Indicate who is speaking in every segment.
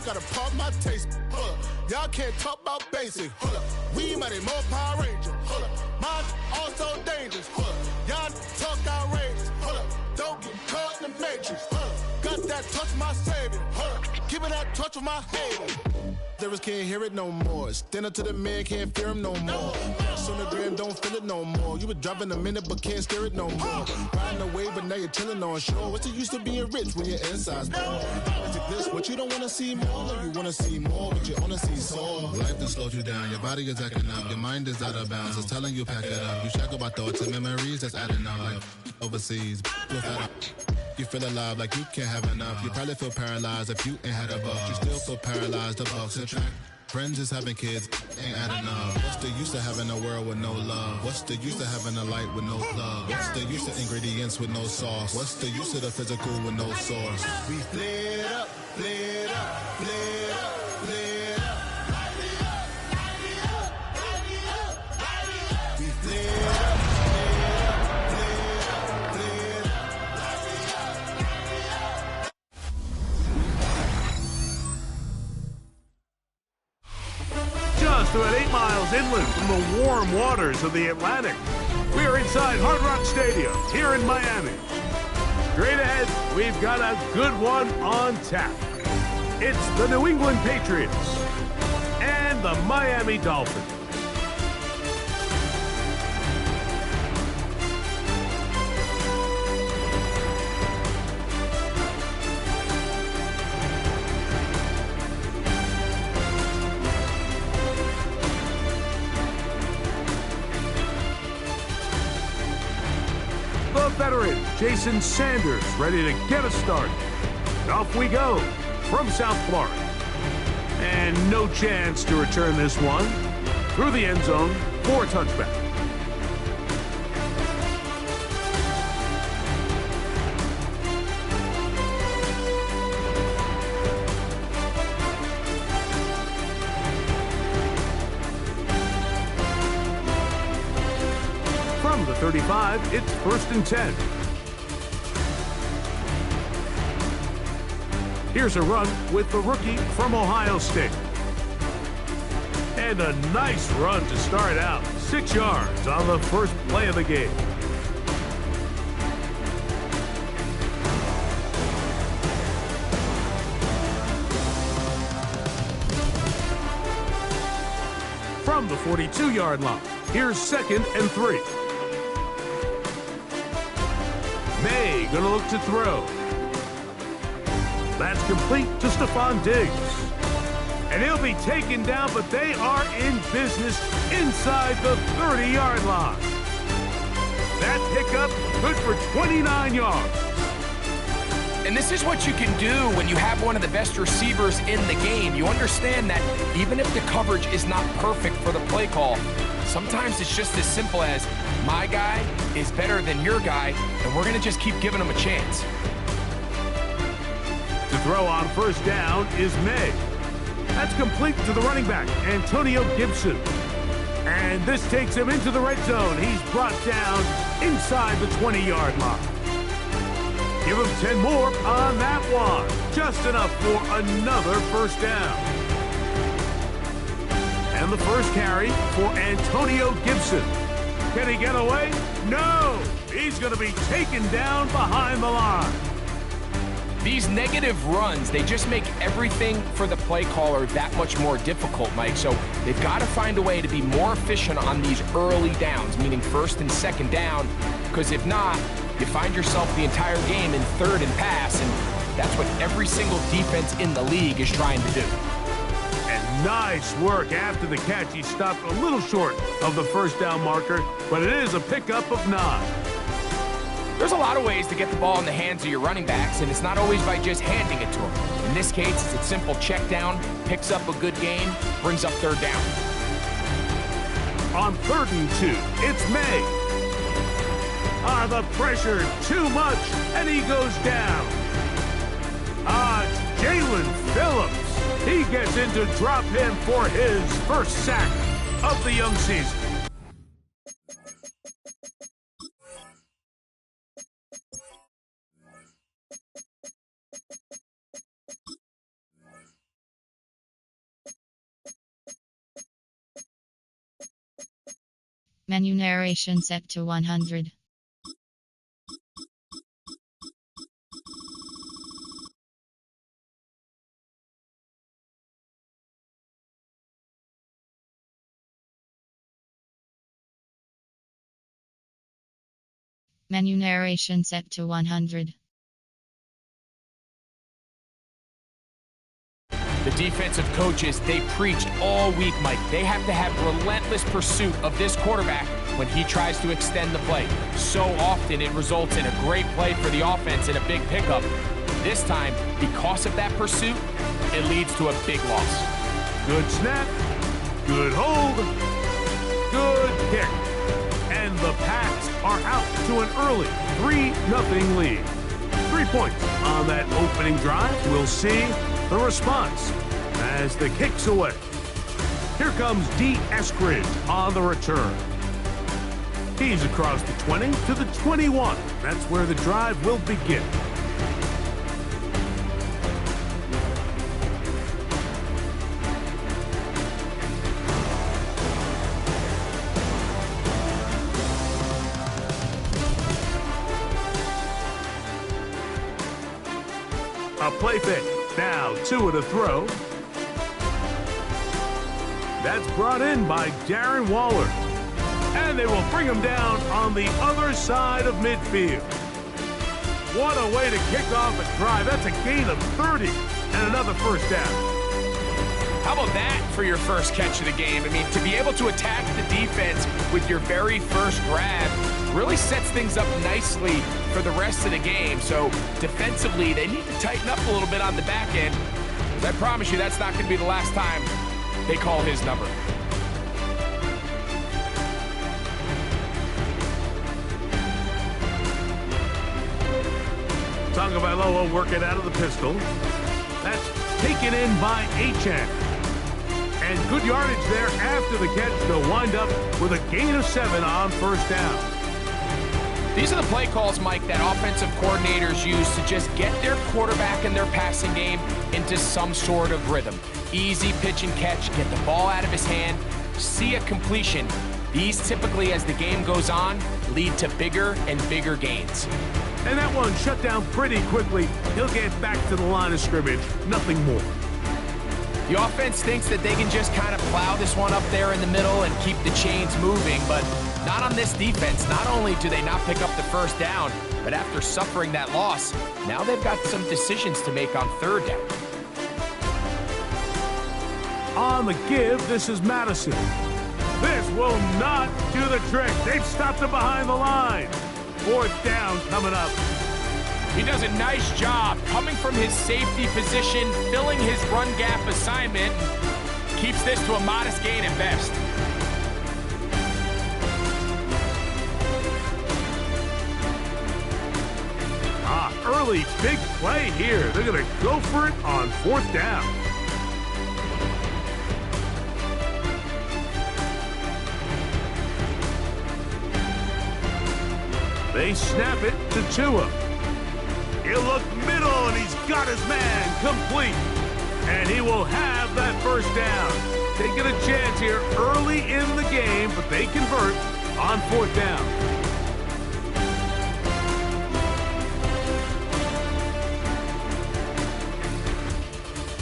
Speaker 1: gotta pop my taste. Hold up, y'all can't talk about basic. Hold up, we mighty more Power Ranger. Hold up, mine also dangerous. Hold up, y'all talk outrageous. Hold up, don't get caught in the matrix. Hold up, got that touch my savior. Hold up, give me that touch with my hater. Lyrics can't hear it no more. Stand up to the man, can't fear him no more. Sonogram don't feel it no more. You were driving a minute but can't steer it no more. Riding away but now you're chilling on shore. What's the use of being rich when your inside's poor? Is it this what you don't wanna see more? Or you wanna see more but you wanna see soul? Life done slowed you down. Your body is acting up. Your mind is out of bounds. It's telling you pack it up. You shackle by thoughts and memories that's adding up. Like overseas, you feel alive like you can't have enough. You probably feel paralyzed if you ain't had a buck. You still feel paralyzed, the bucks attract. Friends is having kids, ain't adding up. What's the use of having a world with no love? What's the use of having a light with no plug? What's the use of ingredients with no sauce? What's the use of the physical with no source? We flared up, flared up, flared up, flared up. Light it up, light it up, light it up, light it up. We flared up.
Speaker 2: Just about 8 miles inland from the warm waters of the Atlantic, we are inside Hard Rock Stadium here in Miami. Straight ahead, we've got a good one on tap. It's the New England Patriots and the Miami Dolphins. Veteran Jason Sanders ready to get us started. Off we go from South Florida. And no chance to return this one through the end zone for a touchback. From the 35, it's 1st and 10. Here's a run with the rookie from Ohio State. And a nice run to start out. 6 yards on the first play of the game. From the 42-yard line, here's 2nd and 3. May gonna look to throw. That's complete to Stephon Diggs. And he'll be taken down, but they are in business inside the 30-yard line. That pickup good for 29 yards.
Speaker 3: And this is what you can do when you have one of the best receivers in the game. You understand that even if the coverage is not perfect for the play call, sometimes it's just as simple as my guy is better than your guy, and we're going to just keep giving him a chance.
Speaker 2: The throw on 1st down is May. That's complete to the running back, Antonio Gibson. And this takes him into the red zone. He's brought down inside the 20-yard line. Give him 10 more on that one. Just enough for another 1st down. And the first carry for Antonio Gibson. Can he get away? No! He's going to be taken down behind the line.
Speaker 3: These negative runs, they just make everything for the play caller that much more difficult, Mike. So they've got to find a way to be more efficient on these early downs, meaning 1st and 2nd down, because if not, you find yourself the entire game in 3rd and pass, and that's what every single defense in the league is trying to do.
Speaker 2: And nice work after the catch. He stopped a little short of the 1st down marker, but it is a pickup of 9.
Speaker 3: There's a lot of ways to get the ball in the hands of your running backs, and it's not always by just handing it to them. In this case, it's a simple check down, picks up a good gain, brings up 3rd down.
Speaker 2: On 3rd and 2, it's May. The pressure too much, and he goes down. It's Jalen Phillips. He gets in to drop him for his 1st sack of the young season.
Speaker 4: Menu narration set to 100. Menu narration set to 100.
Speaker 3: The defensive coaches, they preached all week, Mike. They have to have relentless pursuit of this quarterback when he tries to extend the play. So often it results in a great play for the offense and a big pickup. This time, because of that pursuit, it leads to a big loss.
Speaker 2: Good snap, good hold, good kick. And the Pats are out to an early 3-0 lead. 3 points on that opening drive. We'll see the response as the kick's away. Here comes D. Eskridge on the return. He's across the 20 to the 21. That's where the drive will begin. A play fake. Now, 2 to throw. That's brought in by Darren Waller. And they will bring him down on the other side of midfield. What a way to kick off a drive. That's a gain of 30 and another first down.
Speaker 3: How about that for your first catch of the game? I mean, to be able to attack the defense with your very first grab really sets things up nicely for the rest of the game. So defensively, they need to tighten up a little bit on the back end. I promise you that's not going to be the last time they call his number.
Speaker 2: Tagovailoa working out of the pistol. That's taken in by Achane. And good yardage there after the catch. They'll wind up with a gain of 7 on first down.
Speaker 3: These are the play calls, Mike, that offensive coordinators use to just get their quarterback and their passing game into some sort of rhythm. Easy pitch and catch, get the ball out of his hand, see a completion. These typically, as the game goes on, lead to bigger and bigger gains.
Speaker 2: And that one shut down pretty quickly. He'll get back to the line of scrimmage, nothing more.
Speaker 3: The offense thinks that they can just kind of plow this one up there in the middle and keep the chains moving, but not on this defense. Not only do they not pick up the first down, but after suffering that loss, now they've got some decisions to make on third down.
Speaker 2: On the give, this is Madison. This will not do the trick. They've stopped him behind the line. Fourth down coming up.
Speaker 3: He does a nice job coming from his safety position, filling his run gap assignment, keeps this to a modest gain at best.
Speaker 2: Early big play here. They're going to go for it on fourth down. They snap it to Tua. He'll look middle, and he's got his man complete. And he will have that first down. Taking a chance here early in the game, but they convert on fourth down.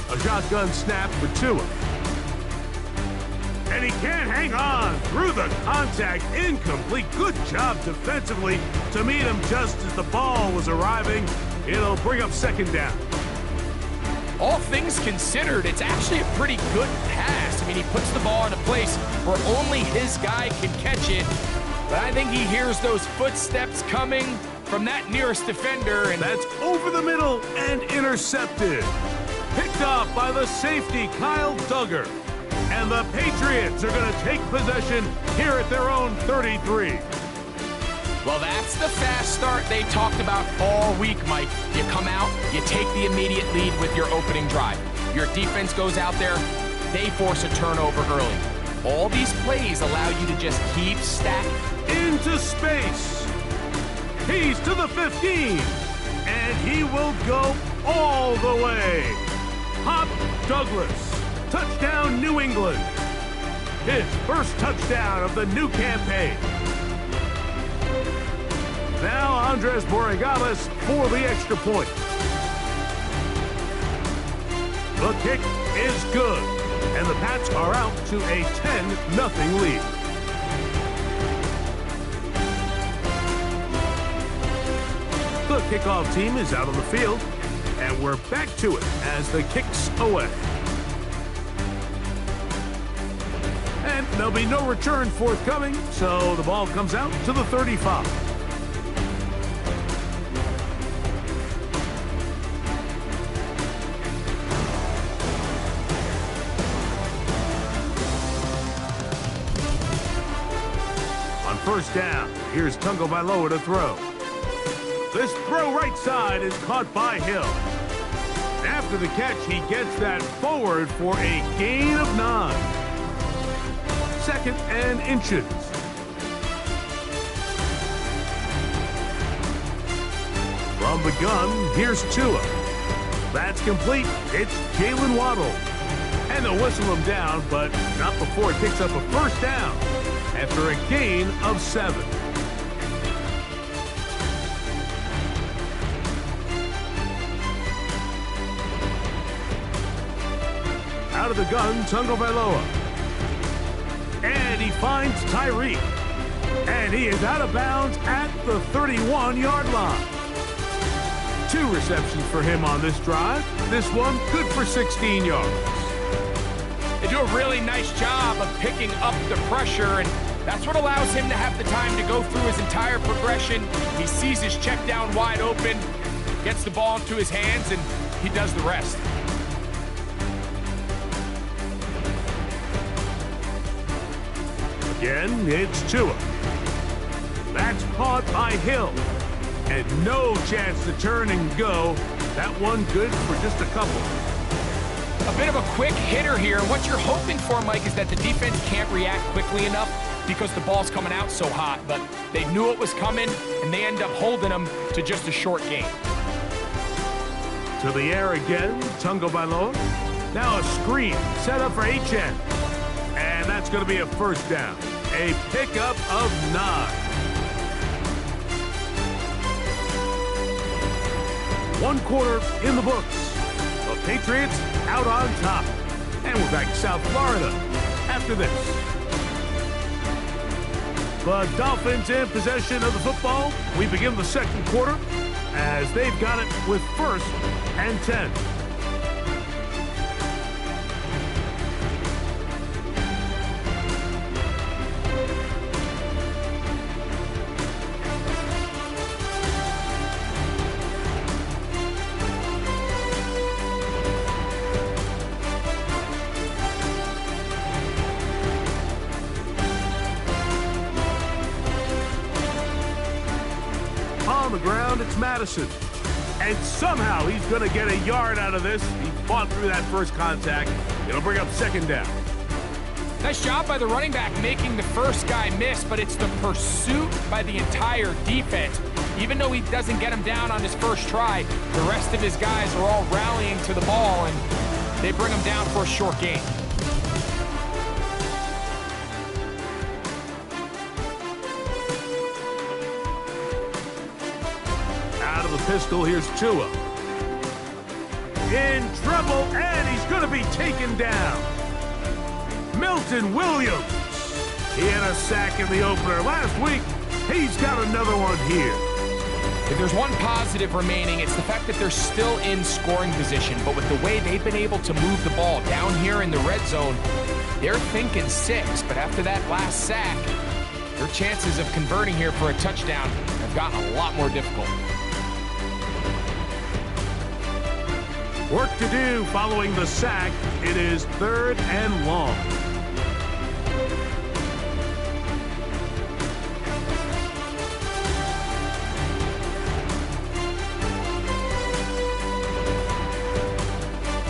Speaker 2: A shotgun snap for Tua. And he can't hang on through the contact. Incomplete. Good job defensively to meet him just as the ball was arriving. It'll bring up second down.
Speaker 3: All things considered, it's actually a pretty good pass. I mean, he puts the ball in a place where only his guy can catch it. But I think he hears those footsteps coming from that nearest defender. And
Speaker 2: that's over the middle and intercepted. Picked off by the safety, Kyle Duggar. And the Patriots are going to take possession here at their own 33.
Speaker 3: Well, that's the fast start they talked about all week, Mike. You come out, you take the immediate lead with your opening drive. Your defense goes out there, they force a turnover early. All these plays allow you to just keep stacking.
Speaker 2: Into space. He's to the 15. And he will go all the way. Hop Douglas. Touchdown, New England. his first touchdown of the new campaign. Now Andres Borregales for the extra point. The kick is good, and the Pats are out to a 10-0 lead. The kickoff team is out on the field, and we're back to it as the kick's away. And there'll be no return forthcoming, so the ball comes out to the 35. On first down, here's Tungo Bailoa to throw. This throw right side is caught by Hill. After the catch, he gets that forward for a gain of 9. 2nd and inches. From the gun, here's Tua. That's complete. It's Jalen Waddle. And they'll whistle him down, but not before it picks up a first down after a gain of 7. Out of the gun, Tungo Bailoa. And he finds Tyreek. And he is out of bounds at the 31-yard line. 2 receptions for him on this drive. This one good for 16 yards.
Speaker 3: They do a really nice job of picking up the pressure, and that's what allows him to have the time to go through his entire progression. He sees his check down wide open, gets the ball into his hands, and he does the rest.
Speaker 2: Again, it's Tua. That's caught by Hill. And no chance to turn and go. That one good for just a couple.
Speaker 3: A bit of a quick hitter here. What you're hoping for, Mike, is that the defense can't react quickly enough because the ball's coming out so hot. But they knew it was coming, and they end up holding them to just a short gain.
Speaker 2: To the air again, Tungo Bailoa. Now a screen set up for HN. And that's going to be a first down. A pickup of 9. 1 quarter in the books. The Patriots out on top. And we're back to South Florida after this. The Dolphins in possession of the football. We begin the 2nd quarter as they've got it with 1st and 10. On the ground, it's Madison. And somehow he's going to get a yard out of this. He fought through that first contact. It'll bring up 2nd down.
Speaker 3: Nice job by the running back making the first guy miss, but it's the pursuit by the entire defense. Even though he doesn't get him down on his first try, the rest of his guys are all rallying to the ball, and they bring him down for a short gain.
Speaker 2: Pistol, here's Tua. In trouble, and he's going to be taken down. Milton Williams. He had a sack in the opener last week. He's got another one here.
Speaker 3: If there's one positive remaining, it's the fact that they're still in scoring position. But with the way they've been able to move the ball down here in the red zone, they're thinking 6. But after that last sack, their chances of converting here for a touchdown have gotten a lot more difficult.
Speaker 2: Work to do following the sack. It is 3rd and long.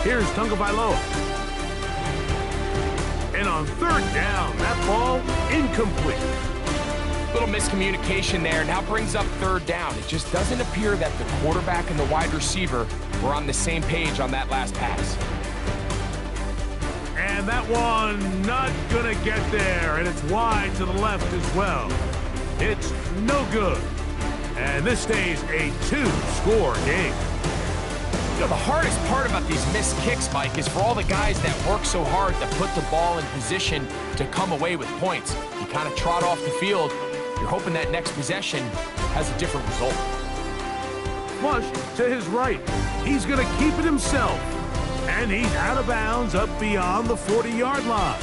Speaker 2: Here's Tungo Bailoa. And on 3rd down, that ball incomplete.
Speaker 3: Little miscommunication there. Now brings up 3rd down. It just doesn't appear that the quarterback and the wide receiver were on the same page on that last pass.
Speaker 2: And And that one not gonna get there, and it's wide to the left as well. It's no good. And this stays a 2-score game.
Speaker 3: You know, the hardest part about these missed kicks, Mike, is for all the guys that work so hard to put the ball in position to come away with points. You kind of trot off the field. You're hoping that next possession has a different result.
Speaker 2: Flush to his right. He's going to keep it himself. And he's out of bounds up beyond the 40-yard line.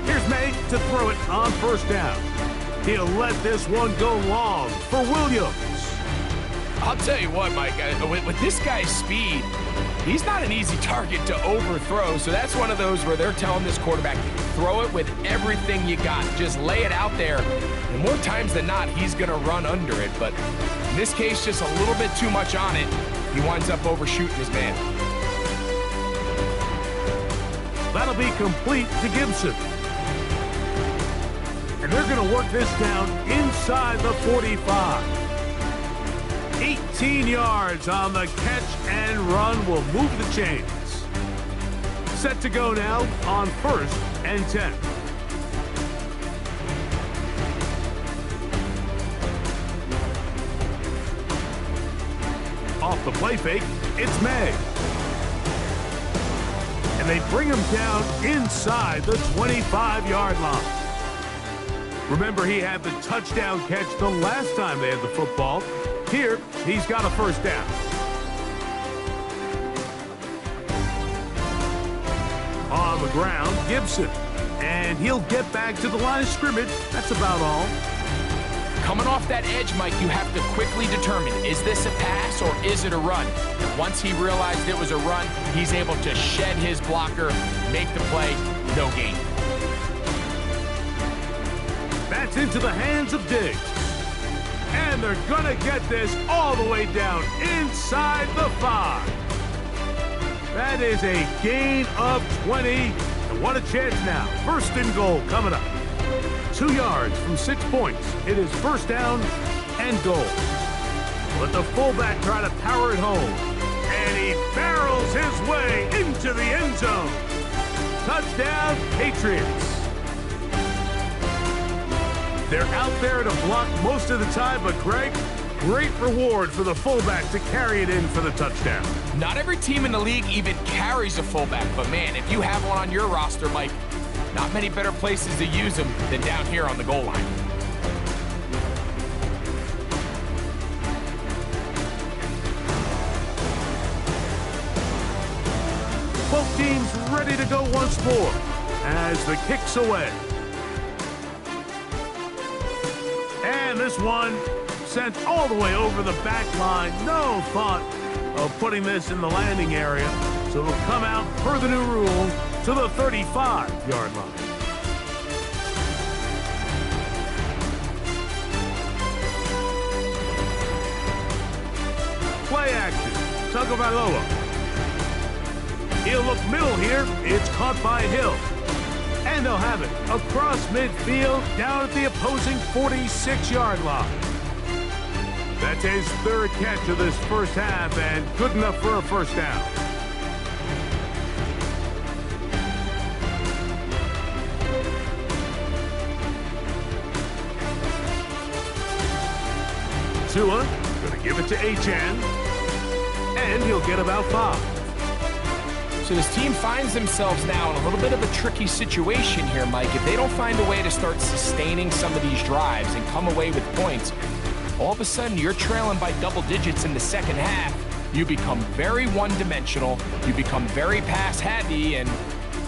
Speaker 2: Here's May to throw it on first down. He'll let this one go long for Williams.
Speaker 3: I'll tell you what, Mike, with this guy's speed, he's not an easy target to overthrow, so that's one of those where they're telling this quarterback, throw it with everything you got. Just lay it out there, and more times than not, he's going to run under it. But in this case, just a little bit too much on it. He winds up overshooting his man.
Speaker 2: That'll be complete to Gibson. And they're going to work this down inside the 45. 18 yards on the catch and run will move the chains. Set to go now on 1st and 10. Off the play fake, it's May. And they bring him down inside the 25-yard line. Remember, he had the touchdown catch the last time they had the football. Here, he's got a first down. On the ground, Gibson. And he'll get back to the line of scrimmage. That's about all.
Speaker 3: Coming off that edge, Mike, you have to quickly determine, is this a pass or is it a run? And once he realized it was a run, he's able to shed his blocker, make the play, no gain.
Speaker 2: That's into the hands of Diggs. And they're gonna get this all the way down inside the 5. That is a gain of 20. And what a chance now. 1st and goal coming up. 2 yards from 6 points. It is 1st down and goal. Let the fullback try to power it home. And he barrels his way into the end zone. Touchdown, Patriots. They're out there to block most of the time, but Greg, great reward for the fullback to carry it in for the touchdown.
Speaker 3: Not every team in the league even carries a fullback, but man, if you have one on your roster, Mike, not many better places to use them than down here on the goal line.
Speaker 2: Both teams ready to go once more as the kick's away. And this one sent all the way over the back line. No thought of putting this in the landing area. So it'll come out per the new rule to the 35-yard line. Play action. Tagovailoa. He'll look middle here. It's caught by Hill. And they'll have it across midfield down at the opposing 46-yard line. That's his 3rd catch of this first half and good enough for a first down. Tua going to give it to HN, and he'll get about 5.
Speaker 3: So this team finds themselves now in a little bit of a tricky situation here, Mike. If they don't find a way to start sustaining some of these drives and come away with points, all of a sudden you're trailing by double digits in the second half. You become very one-dimensional. You become very pass-heavy, and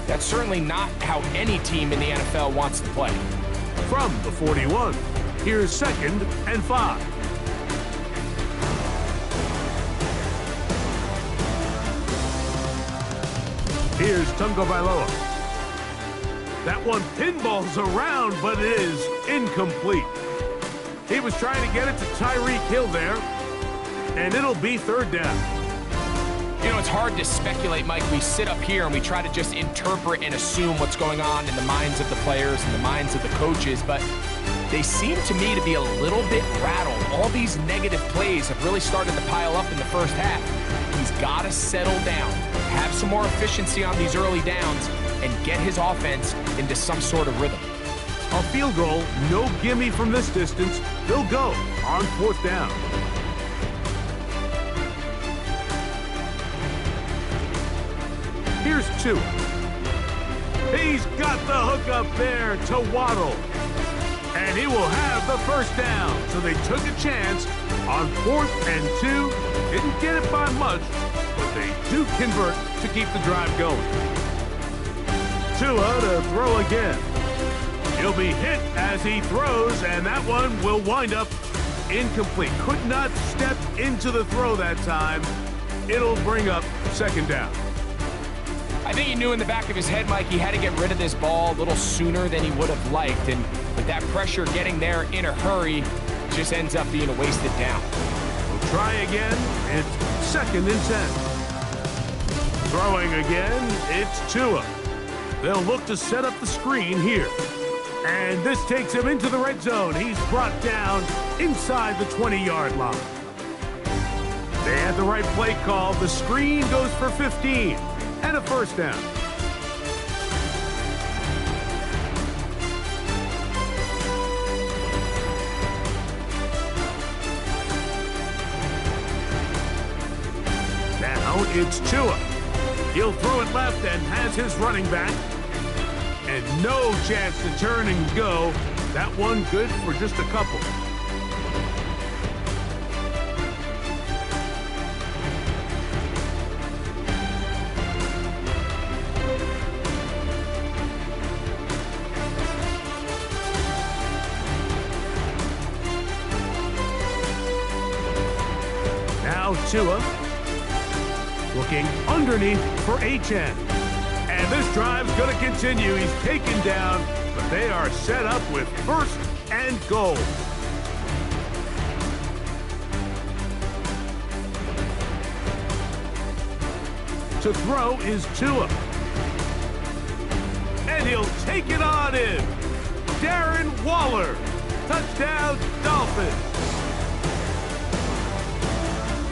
Speaker 3: that's certainly not how any team in the NFL wants to play.
Speaker 2: From the 41, here's 2nd and 5. Here's Tagovailoa. That one pinballs around, but it is incomplete. He was trying to get it to Tyreek Hill there, and it'll be 3rd down.
Speaker 3: You know, it's hard to speculate, Mike. We sit up here and we try to just interpret and assume what's going on in the minds of the players and the minds of the coaches, but they seem to me to be a little bit rattled. All these negative plays have really started to pile up in the first half. He's got to settle down, have some more efficiency on these early downs, and get his offense into some sort of rhythm.
Speaker 2: A field goal, no gimme from this distance. They'll go on 4th down. Here's 2. He's got the hook up there to Waddle. And he will have the first down. So they took a chance on 4th and 2. Didn't get it by much, but they do convert to keep the drive going. Tua to throw again. He'll be hit as he throws, and that one will wind up incomplete. Could not step into the throw that time. It'll bring up 2nd down.
Speaker 3: I think he knew in the back of his head, Mike, he had to get rid of this ball a little sooner than he would have liked. And with that pressure getting there in a hurry, just ends up being a wasted down.
Speaker 2: We'll try again. It's 2nd and 10. Throwing again, it's Tua. They'll look to set up the screen here. And this takes him into the red zone. He's brought down inside the 20-yard line. They had the right play call. The screen goes for 15 and a 1st down. Now it's Tua. He'll throw it left and has his running back. And no chance to turn and go. That one good for just a couple. Now Tua looking underneath for HN. And this drive's going to continue. He's taken down, but they are set up with 1st and goal. To throw is Tua. And he'll take it on in. Darren Waller. Touchdown, Dolphins.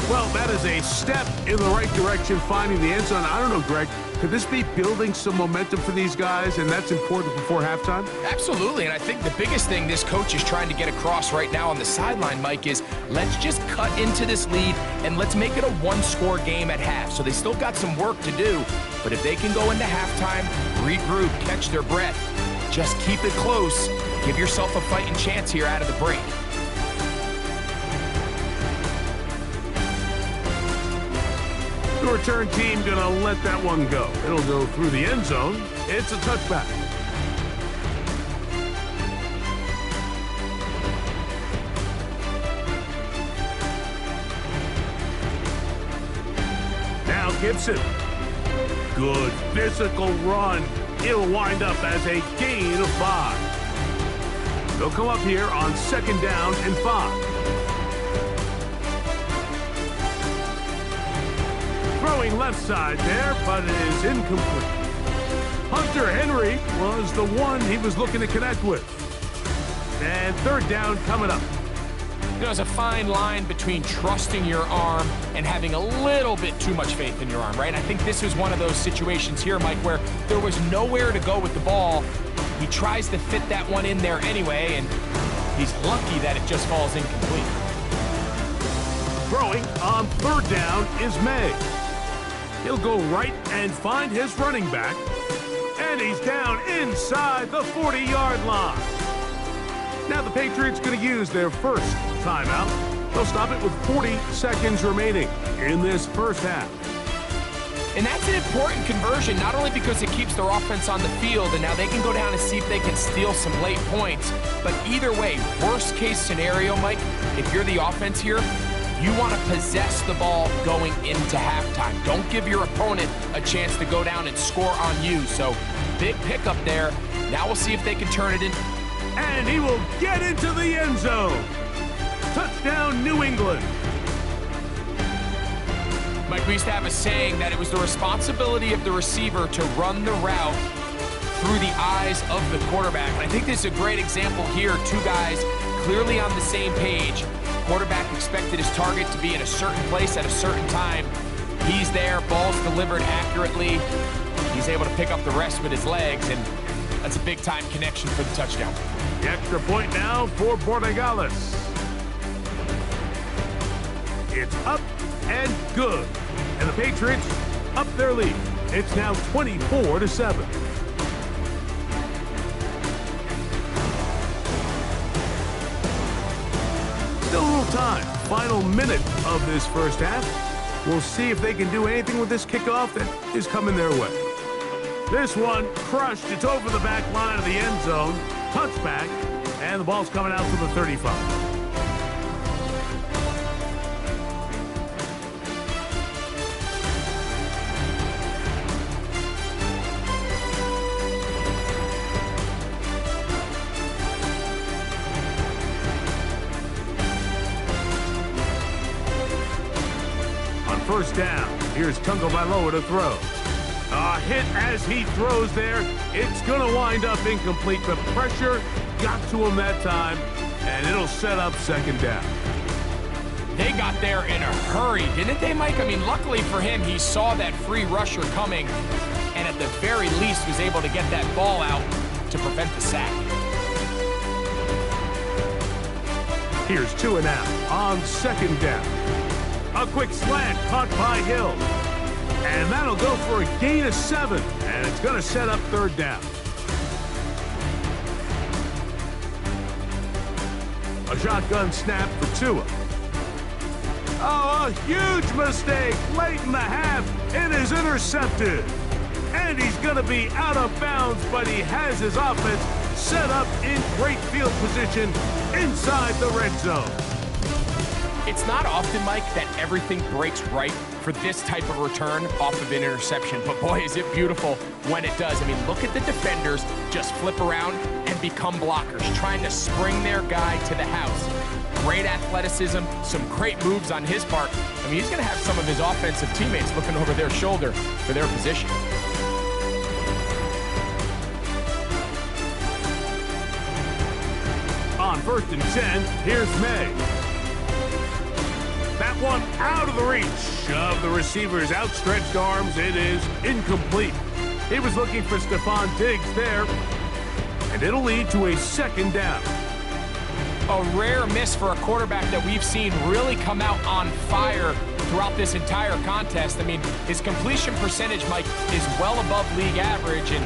Speaker 2: Well, that is a step in the right direction, finding the end zone. I don't know, Greg. Could this be building some momentum for these guys, and that's important before halftime?
Speaker 3: Absolutely, and I think the biggest thing this coach is trying to get across right now on the sideline, Mike, is let's just cut into this lead and let's make it a one-score game at half. So they still got some work to do, but if they can go into halftime, regroup, catch their breath, just keep it close, give yourself a fighting chance here out of the break.
Speaker 2: The return team gonna let that one go. It'll go through the end zone. It's a touchback. Now Gibson. Good physical run. It'll wind up as a gain of 5. They'll come up here on 2nd down and 5. Throwing left side there, but it is incomplete. Hunter Henry was the one he was looking to connect with. And 3rd down coming up.
Speaker 3: You know, there's a fine line between trusting your arm and having a little bit too much faith in your arm, right? I think this is one of those situations here, Mike, where there was nowhere to go with the ball. He tries to fit that one in there anyway, and he's lucky that it just falls incomplete.
Speaker 2: Throwing on 3rd down is May. He'll go right and find his running back. And he's down inside the 40-yard line. Now the Patriots going to use their first timeout. They'll stop it with 40 seconds remaining in this first half.
Speaker 3: And that's an important conversion, not only because it keeps their offense on the field, and now they can go down and see if they can steal some late points. But either way, worst case scenario, Mike, if you're the offense here, you want to possess the ball going into halftime. Don't give your opponent a chance to go down and score on you. So big pickup there. Now we'll see if they can turn it in.
Speaker 2: And he will get into the end zone. Touchdown, New England.
Speaker 3: Mike, Mike, we used to have a saying that it was the responsibility of the receiver to run the route through the eyes of the quarterback. And I think this is a great example here. Two guys clearly on the same page. Quarterback expected his target to be in a certain place at a certain time. He's there, ball's delivered accurately. He's able to pick up the rest with his legs, and that's a big-time connection for the touchdown.
Speaker 2: The extra point now for Borregales. It's up and good. And the Patriots up their lead. It's now 24-7. Still a little time. Final minute of this first half. We'll see if they can do anything with this kickoff that is coming their way. This one crushed. It's over the back line of the end zone. Touchback. And the ball's coming out to the 35. First down. Here's Tagovailoa to throw. A hit as he throws there. It's going to wind up incomplete. The pressure got to him that time, and it'll set up second down.
Speaker 3: They got there in a hurry, didn't they, Mike? I mean, luckily for him, he saw that free rusher coming, and at the very least was able to get that ball out to prevent the sack.
Speaker 2: Here's 2 and out on second down. A quick slant caught by Hill. And that'll go for a gain of 7. And it's going to set up third down. A shotgun snap for Tua. Oh, a huge mistake late in the half. It is intercepted. And he's going to be out of bounds, but he has his offense set up in great field position inside the red zone.
Speaker 3: It's not often, Mike, that everything breaks right for this type of return off of an interception. But boy, is it beautiful when it does. I mean, look at the defenders just flip around and become blockers, trying to spring their guy to the house. Great athleticism, some great moves on his part. I mean, he's going to have some of his offensive teammates looking over their shoulder for their position.
Speaker 2: On 1st and 10, here's May. That one out of the reach of the receiver's outstretched arms. It is incomplete. He was looking for Stephon Diggs there, and it'll lead to a second down.
Speaker 3: A rare miss for a quarterback that we've seen really come out on fire throughout this entire contest. I mean, his completion percentage, Mike, is well above league average, and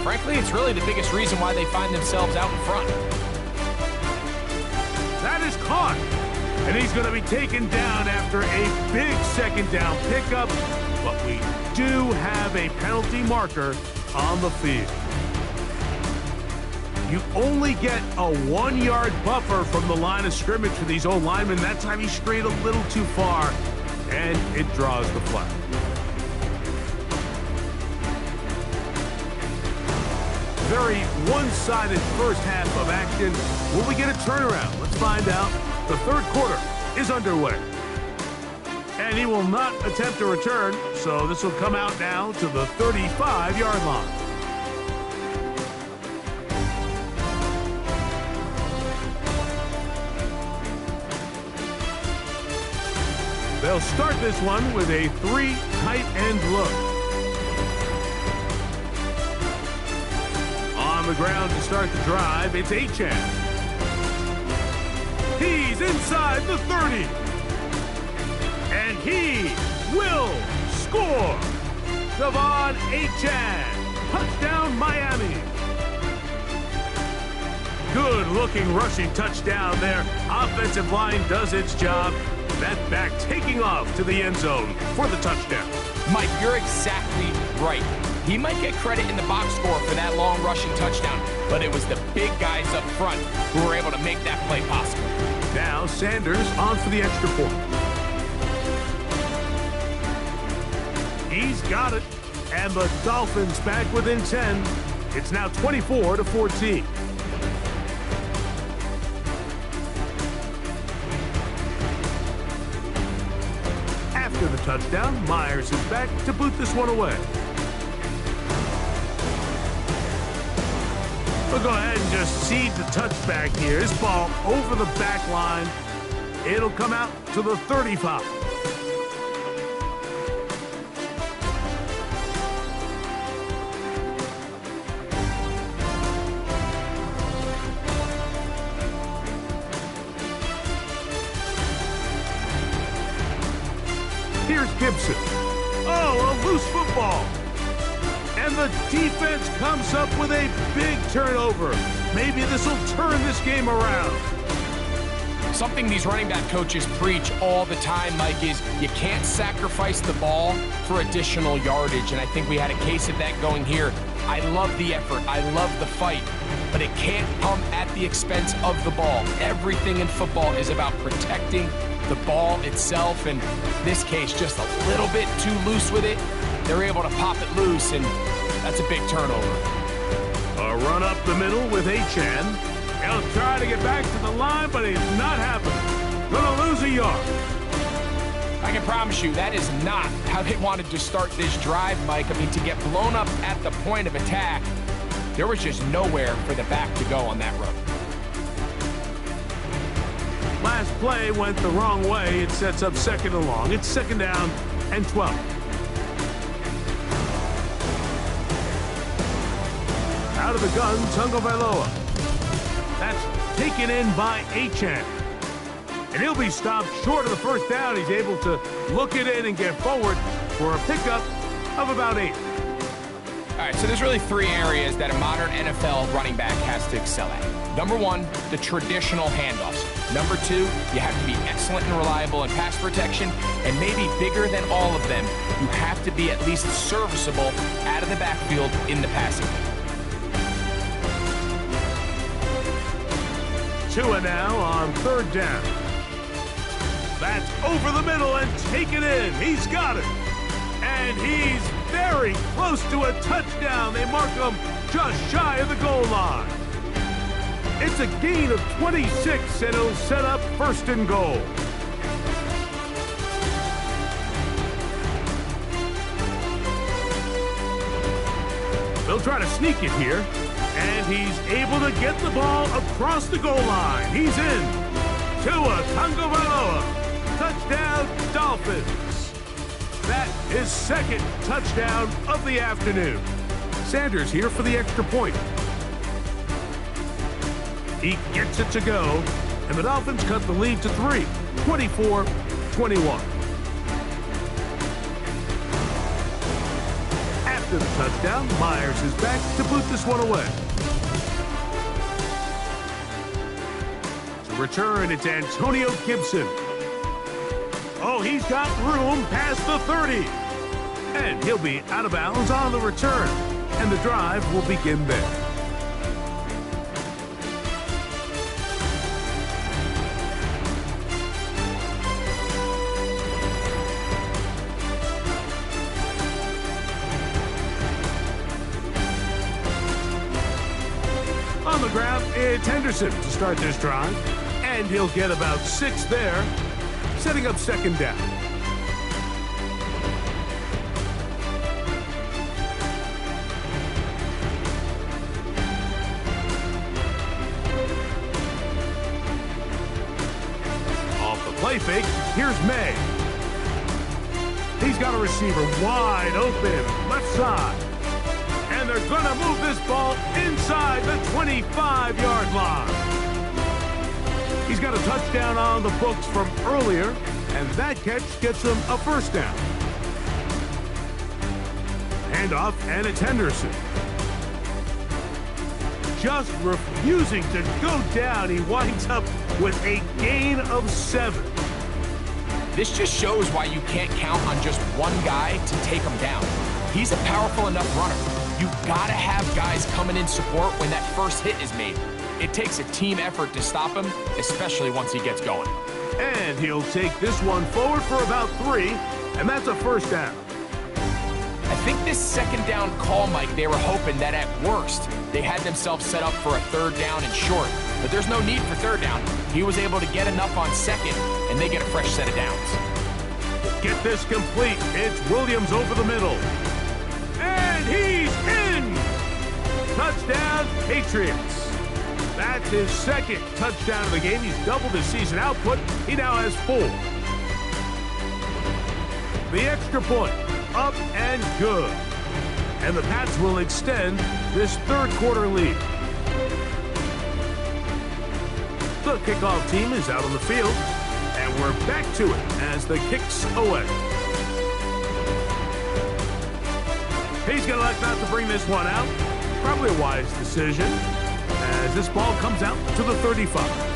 Speaker 3: frankly, it's really the biggest reason why they find themselves out in front.
Speaker 2: That is caught. And he's going to be taken down after a big second down pickup. But we do have a penalty marker on the field. You only get a 1-yard buffer from the line of scrimmage for these old linemen. That time he strayed a little too far, and it draws the flag. Very one-sided first half of action. Will we get a turnaround? Let's find out. The third quarter is underway. And he will not attempt a return, so this will come out now to the 35-yard line. They'll start this one with a 3 tight end look. On the ground to start the drive, it's Achane. He's inside the 30. And he will score. Devon Achane. Touchdown, Miami. Good-looking rushing touchdown there. Offensive line does its job. That back taking off to the end zone for the touchdown.
Speaker 3: Mike, you're exactly right. He might get credit in the box score for that long rushing touchdown, but it was the big guys up front who were able to make that play possible.
Speaker 2: Now Sanders on for the extra point. He's got it, and the Dolphins back within 10. It's now 24-14. After the touchdown. Myers is back to boot this one away. We'll go ahead and just seed the touchback here. This ball over the back line. It'll come out to the 35. Here's Gibson. Oh, a loose football. And the defense comes up with a big turnover. Maybe this will turn this game around.
Speaker 3: Something these running back coaches preach all the time, Mike, is you can't sacrifice the ball for additional yardage. And I think we had a case of that going here. I love the effort. I love the fight. But it can't come at the expense of the ball. Everything in football is about protecting the ball itself. And in this case, just a little bit too loose with it. They're able to pop it loose, and that's a big turnover.
Speaker 2: A run up the middle with Achan. He'll try to get back to the line, but it's not happening. Gonna lose a yard.
Speaker 3: I can promise you that is not how they wanted to start this drive, Mike. I mean, to get blown up at the point of attack, there was just nowhere for the back to go on that run.
Speaker 2: Last play went the wrong way. It sets up second and long. It's second down and 12. Out of the gun, Tagovailoa. That's taken in by Achan. And he'll be stopped short of the first down. He's able to look it in and get forward for a pickup of about 8.
Speaker 3: All right, so there's really 3 areas that a modern NFL running back has to excel at. Number 1, the traditional handoffs. Number 2, you have to be excellent and reliable in pass protection. And maybe bigger than all of them, you have to be at least serviceable out of the backfield in the passing game.
Speaker 2: 2 now on third down. That's over the middle and taken in. He's got it. And he's very close to a touchdown. They mark him just shy of the goal line. It's a gain of 26, and it'll set up first and goal. They'll try to sneak it here. And he's able to get the ball across the goal line. He's in. Tua Tagovailoa. Touchdown, Dolphins. That is second touchdown of the afternoon. Sanders here for the extra point. He gets it to go, and the Dolphins cut the lead to 3, 24-21. After the touchdown, Myers is back to boot this one away. To return, it's Antonio Gibson. Oh, he's got room past the 30. And he'll be out of bounds on the return. And the drive will begin there. On the ground, it's Henderson to start this drive. And he'll get about 6 there, setting up second down. Off the play fake, here's May. He's got a receiver wide open, left side. And they're going to move this ball inside the 25-yard line. He's got a touchdown on the books from earlier, and that catch gets him a first down. Handoff, and it's Henderson. Just refusing to go down. He winds up with a gain of 7.
Speaker 3: This just shows why you can't count on just one guy to take him down. He's a powerful enough runner. You've got to have guys coming in support when that first hit is made. It takes a team effort to stop him, especially once he gets going.
Speaker 2: And he'll take this one forward for about 3, and that's a first down.
Speaker 3: I think this second down call, Mike, they were hoping that at worst, they had themselves set up for a third down and short. But there's no need for third down. He was able to get enough on second, and they get a fresh set of downs.
Speaker 2: get this complete. It's Williams over the middle. And he's in! Touchdown, Patriots. That's his second touchdown of the game. He's doubled his season output. He now has 4. The extra point, up and good. And the Pats will extend this third quarter lead. The kickoff team is out on the field, and we're back to it as the kick's away. He's going to elect not to bring this one out. Probably a wise decision, as this ball comes out to the 35.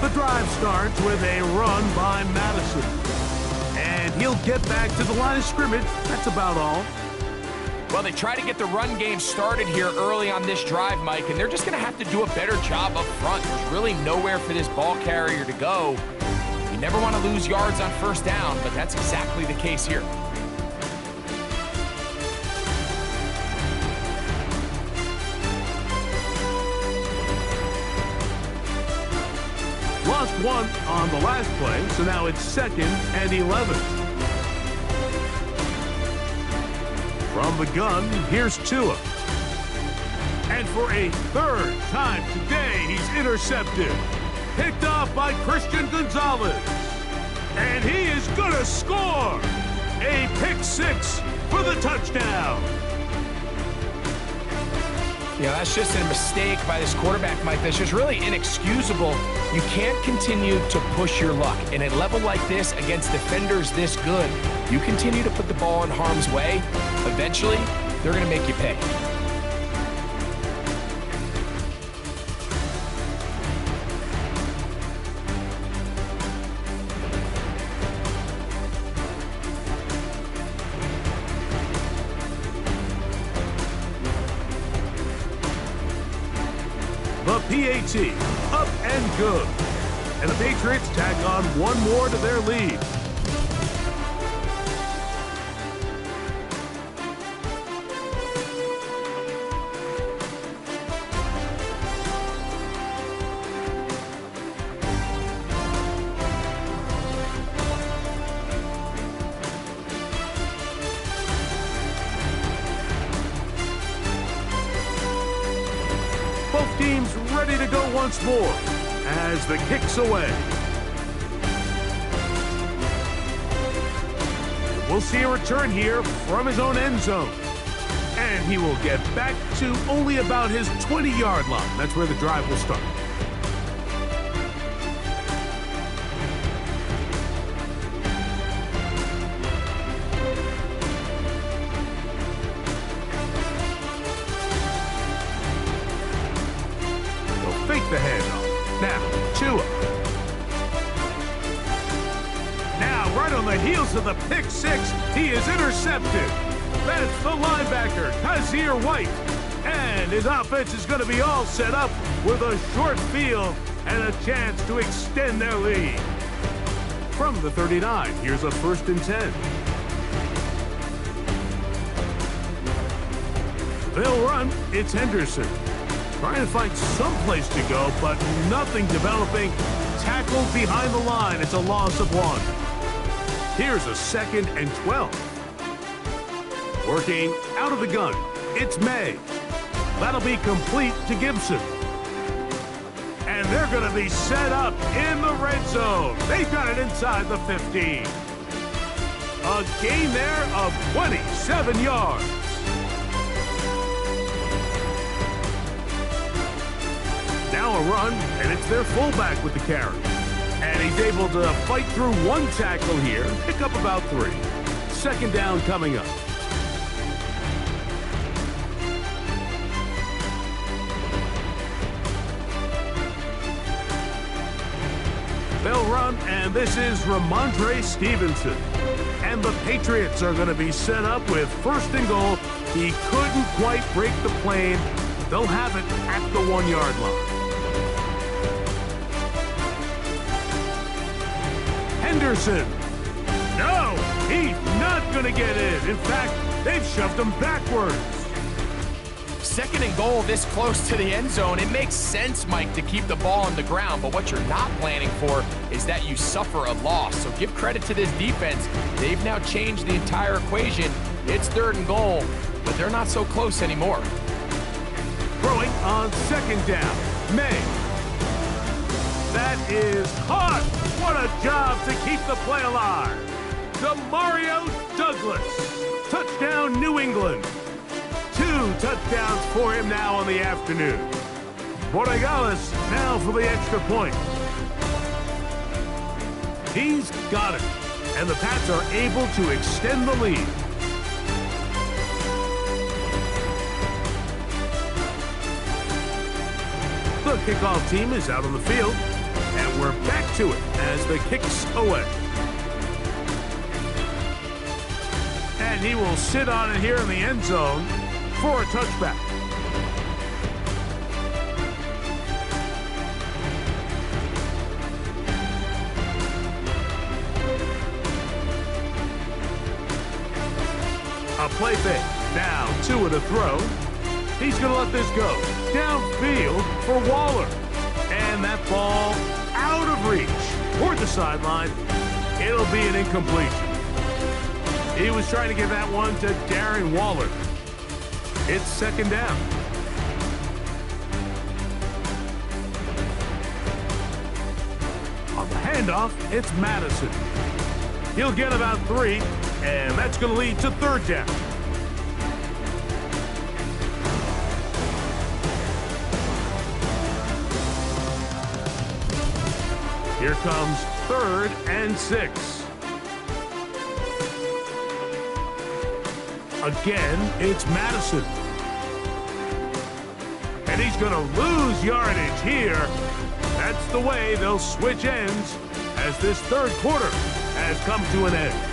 Speaker 2: The drive starts with a run by Madison. And he'll get back to the line of scrimmage. That's about all.
Speaker 3: Well, they try to get the run game started here early on this drive, Mike, and they're just going to have to do a better job up front. There's really nowhere for this ball carrier to go. You never want to lose yards on first down, but that's exactly the case here.
Speaker 2: Lost 1 on the last play, so now it's 2nd and 11. From the gun, here's Tua. And for a third time today, he's intercepted. Picked off by Christian Gonzalez. And he is going to score! A pick 6 for the touchdown.
Speaker 3: Yeah, that's just a mistake by this quarterback, Mike. That's just really inexcusable. You can't continue to push your luck. In a level like this, against defenders this good, you continue to put the ball in harm's way, eventually, they're going to make you pay.
Speaker 2: The PAT, up and good. And the Patriots tack on 1 more to their lead. Both teams ready to go once more as the kick's away. We'll see a return here from his own end zone. And he will get back to only about his 20-yard line. That's where the drive will start. Fake the handoff. Now, Tua. Now, right on the heels of the pick 6, he is intercepted. That's the linebacker, Kazir White. And his offense is going to be all set up with a short field and a chance to extend their lead. From the 39, here's a 1st and 10. They'll run. It's Henderson. Trying to find some place to go, but nothing developing. Tackled behind the line. It's a loss of 1. Here's a 2nd and 12. Working out of the gun. It's May. That'll be complete to Gibson. And they're going to be set up in the red zone. They've got it inside the 15. A gain there of 27 yards. Now a run, and it's their fullback with the carry. And he's able to fight through 1 tackle here, pick up about 3. 2nd down coming up. They'll run, and this is Ramondre Stevenson. And the Patriots are going to be set up with 1st and goal. He couldn't quite break the plane. They'll have it at the 1-yard line. Henderson. No, he's not going to get in. In fact, they've shoved him backwards.
Speaker 3: Second and goal this close to the end zone. It makes sense, Mike, to keep the ball on the ground, but what you're not planning for is that you suffer a loss. So give credit to this defense. They've now changed the entire equation. It's third and goal, but they're not so close anymore.
Speaker 2: Throwing on second down, May. That is caught. What a job to keep the play alive. Demario Douglas. Touchdown, New England. 2 touchdowns for him now on the afternoon. Borregales now for the extra point. He's got it, and the Pats are able to extend the lead. The kickoff team is out on the field, and we're back to it as the kick's away. And he will sit on it here in the end zone for a touchback. A play fake. Now 2 in a throw. He's going to let this go. Downfield for Waller. And that ball out of reach toward the sideline. It'll be an incompletion. He was trying to give that one to Darren Waller. It's second down. On the handoff, it's Madison. He'll get about 3, and that's going to lead to third down. Here comes 3rd and 6. Again, it's Madison. And he's going to lose yardage here. That's the way they'll switch ends as this third quarter has come to an end.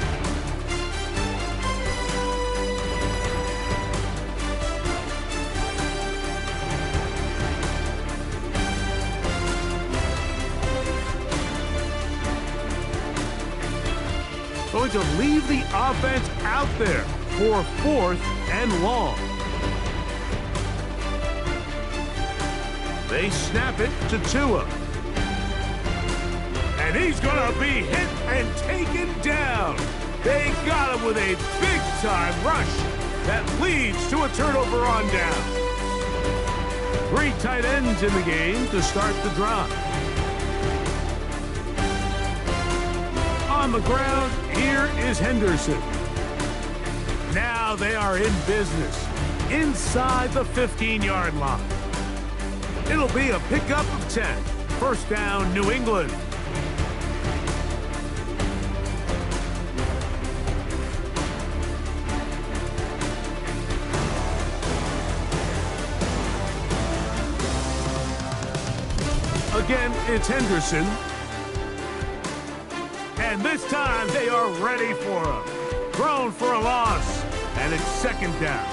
Speaker 2: Going to leave the offense out there for 4th and long. They snap it to Tua. And he's going to be hit and taken down. They got him with a big-time rush that leads to a turnover on down. 3 tight ends in the game to start the drive. On the ground, here is Henderson. Now they are in business inside the 15-yard line. It'll be a pickup of 10. First down, New England. Again, it's Henderson. And this time they are ready for him. Thrown for a loss, and it's second down.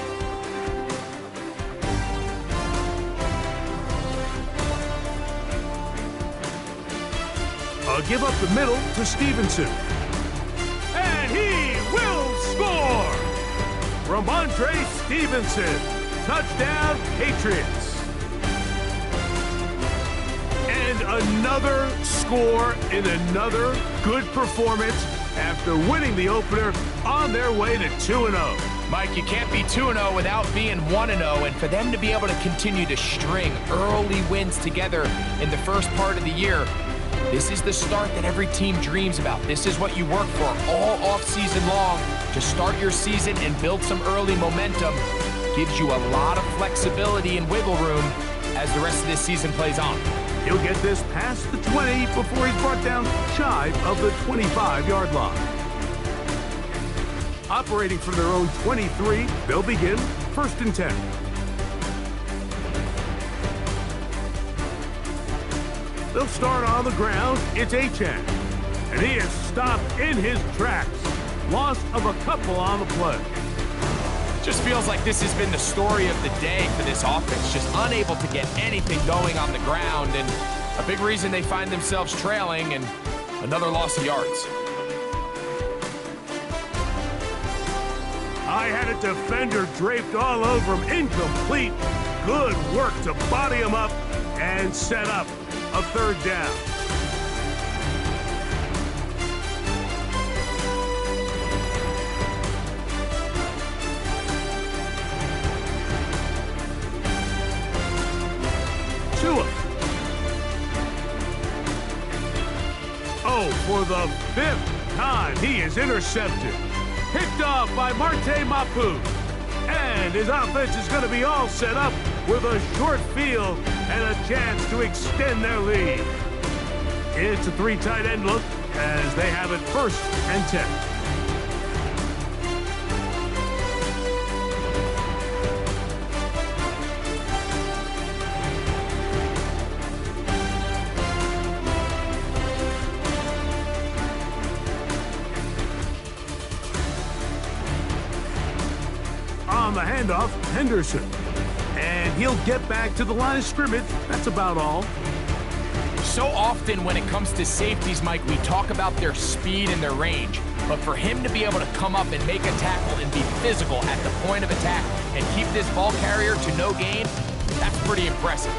Speaker 2: A give up the middle to Stevenson. And he will score! Ramondre Stevenson. Touchdown, Patriots. And another score in another good performance after winning the opener on their way to 2-0.
Speaker 3: Mike, you can't be 2-0 without being 1-0, and for them to be able to continue to string early wins together in the first part of the year, this is the start that every team dreams about. This is what you work for all offseason long to start your season and build some early momentum. Gives you a lot of flexibility and wiggle room as the rest of this season plays on.
Speaker 2: He'll get this past the 20 before he's brought down shy of the 25-yard line. Operating from their own 23, they'll begin 1st and 10. They'll start on the ground. It's Achane. And he is stopped in his tracks. Loss of a couple on the play.
Speaker 3: Just feels like this has been the story of the day for this offense. Just unable to get anything going on the ground. And a big reason they find themselves trailing. And Another loss of yards.
Speaker 2: I had a defender draped all over him. Incomplete. Good work to body him up and set up a third down. Tua. Oh, for the 5th time, he is intercepted. Picked off by Marte Mapu. And his offense is going to be all set up with a short field and a chance to extend their lead. It's a 3 tight end look as they have it 1st and 10. On the handoff, Henderson. And he'll get back to the line of scrimmage. That's about all.
Speaker 3: So often when it comes to safeties, Mike, we talk about their speed and their range. But for him to be able to come up and make a tackle and be physical at the point of attack and keep this ball carrier to no gain, that's pretty impressive.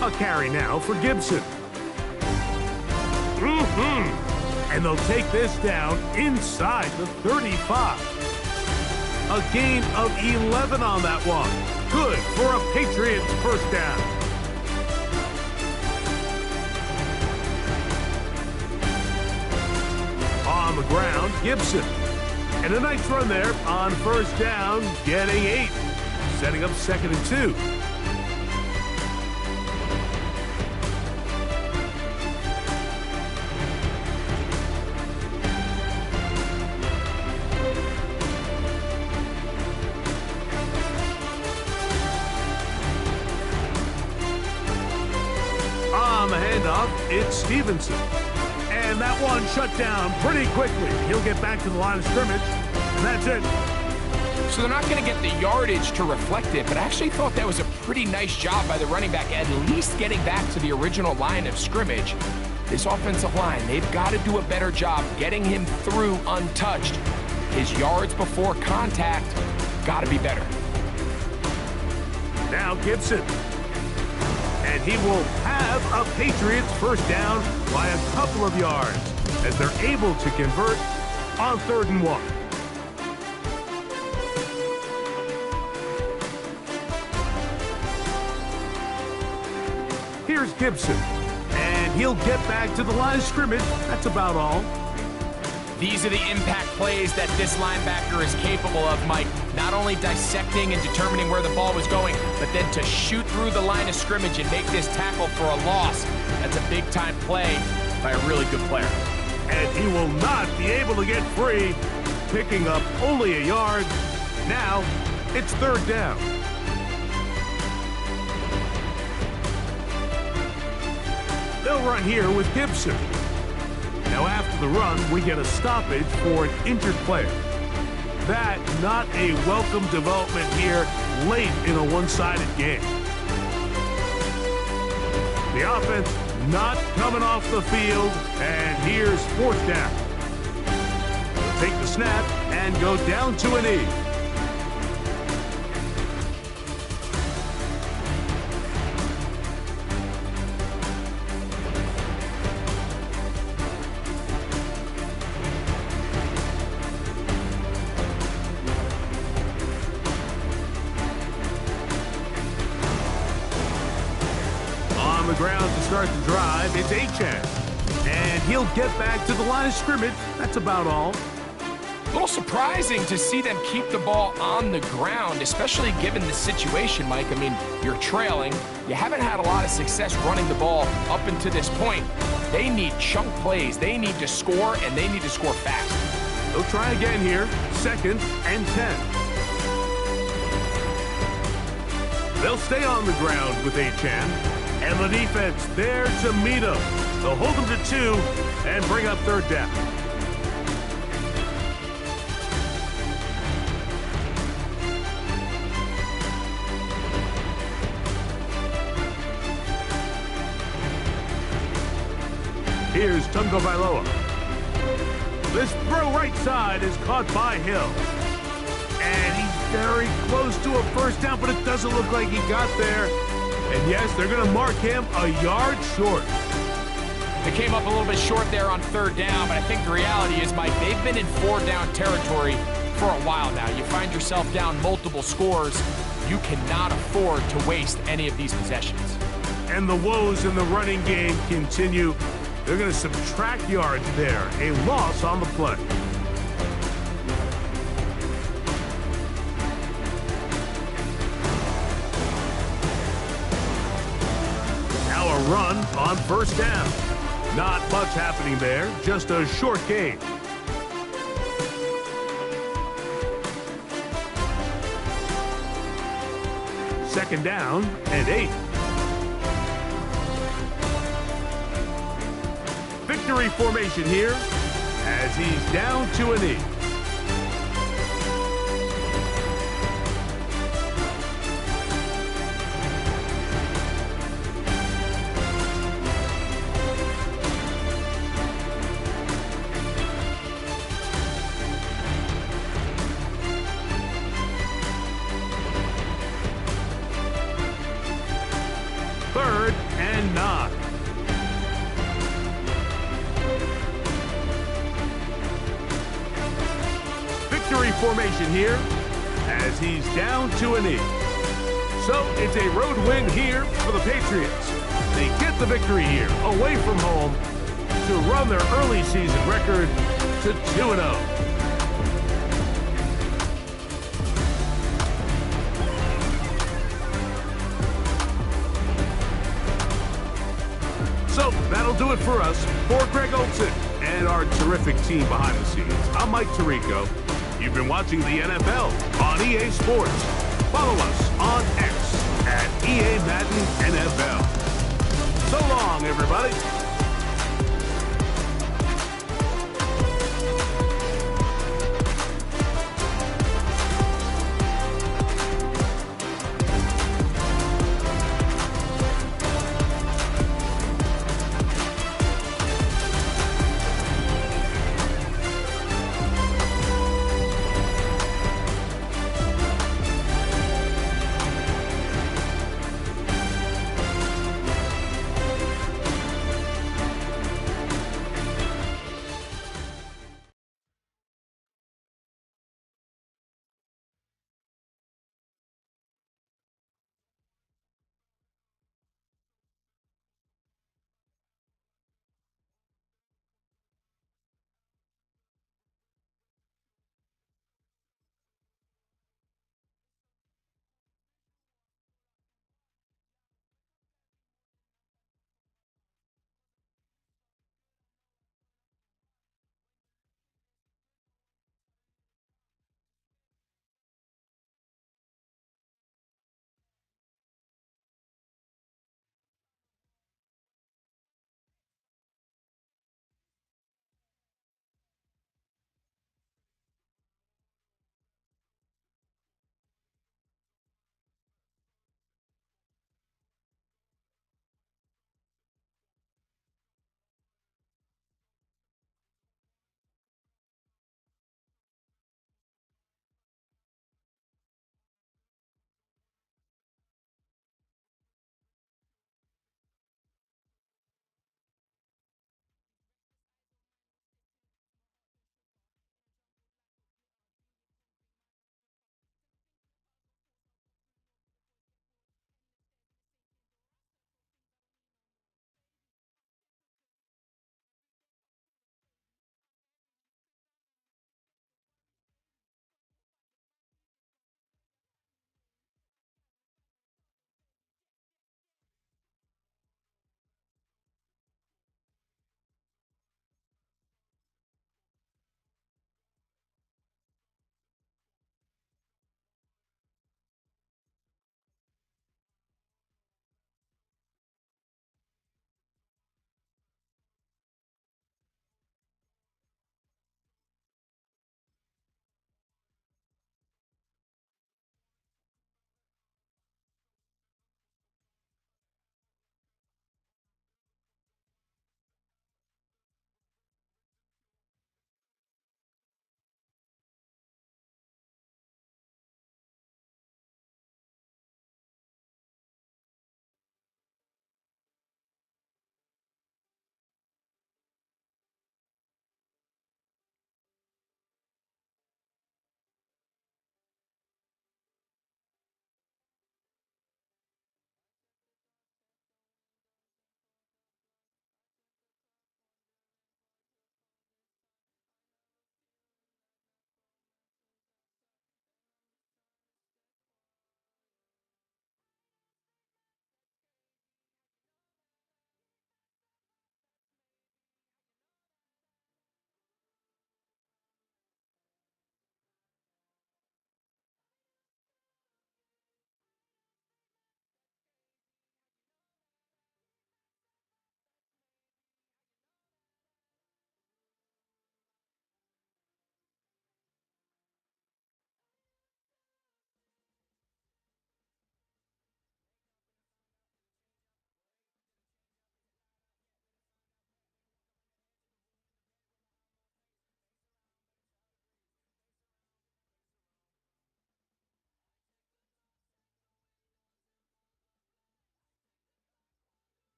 Speaker 2: A carry now for Gibson. And they'll take this down inside the 35. A gain of 11 on that one. Good for a Patriots 1st down. On the ground, Gibson. And a nice run there on 1st down, getting 8. Setting up 2nd and 2. On the handoff, it's Stevenson. And that one shut down pretty quickly. He'll get back to the line of scrimmage, and that's it.
Speaker 3: So they're not going to get the yardage to reflect it, but I actually thought that was a pretty nice job by the running back, at least getting back to the original line of scrimmage. This offensive line, they've got to do a better job getting him through untouched. His yards before contact got to be better.
Speaker 2: Now Gibson. And he will have a Patriots 1st down by a couple of yards as they're able to convert on 3rd and 1. Here's Gibson, and he'll get back to the line of scrimmage. That's about all.
Speaker 3: These are the impact plays that this linebacker is capable of, Mike. Not only dissecting and determining where the ball was going, but then to shoot through the line of scrimmage and make this tackle for a loss. That's a big-time play by a really good player.
Speaker 2: And he will not be able to get free, picking up only a yard. Now, it's 3rd down. They'll run here with Gibson. Now after the run, we get a stoppage for an injured player. That not a welcome development here late in a one-sided game. The offense not coming off the field, and here's 4th down. They'll take the snap and go down to a knee. The ground to start the drive, it's Achan. And he'll get back to the line of scrimmage. That's about all.
Speaker 3: A little surprising to see them keep the ball on the ground, especially given the situation, Mike. I mean, you're trailing. You haven't had a lot of success running the ball up until this point. They need chunk plays. They need to score, and they need to score fast.
Speaker 2: They'll try again here. 2nd and 10. They'll stay on the ground with Achan. And the defense there to meet him. They'll hold him to 2 and bring up 3rd down. Here's Tungo Bailoa. This throw right side is caught by Hill. And he's very close to a first down, but it doesn't look like he got there. And yes, they're going to mark him a yard short.
Speaker 3: They came up a little bit short there on third down, but I think the reality is, Mike, they've been in four-down territory for a while now. You find yourself down multiple scores, you cannot afford to waste any of these possessions.
Speaker 2: And the woes in the running game continue. They're going to subtract yards there. A loss on the play. Now a run on first down. Not much happening there, just a short gain. Second down and 8. Victory formation here as he's down to a knee. Third and 9. Victory formation here as he's down to a knee. So it's a road win here for the Patriots. They get the victory here away from home to run their early season record to 2-0. So that'll do it for us. For Greg Olson and our terrific team behind the scenes, I'm Mike Tirico. You've been watching the NFL on EA Sports. Follow us on X at EA Madden NFL. So long, everybody.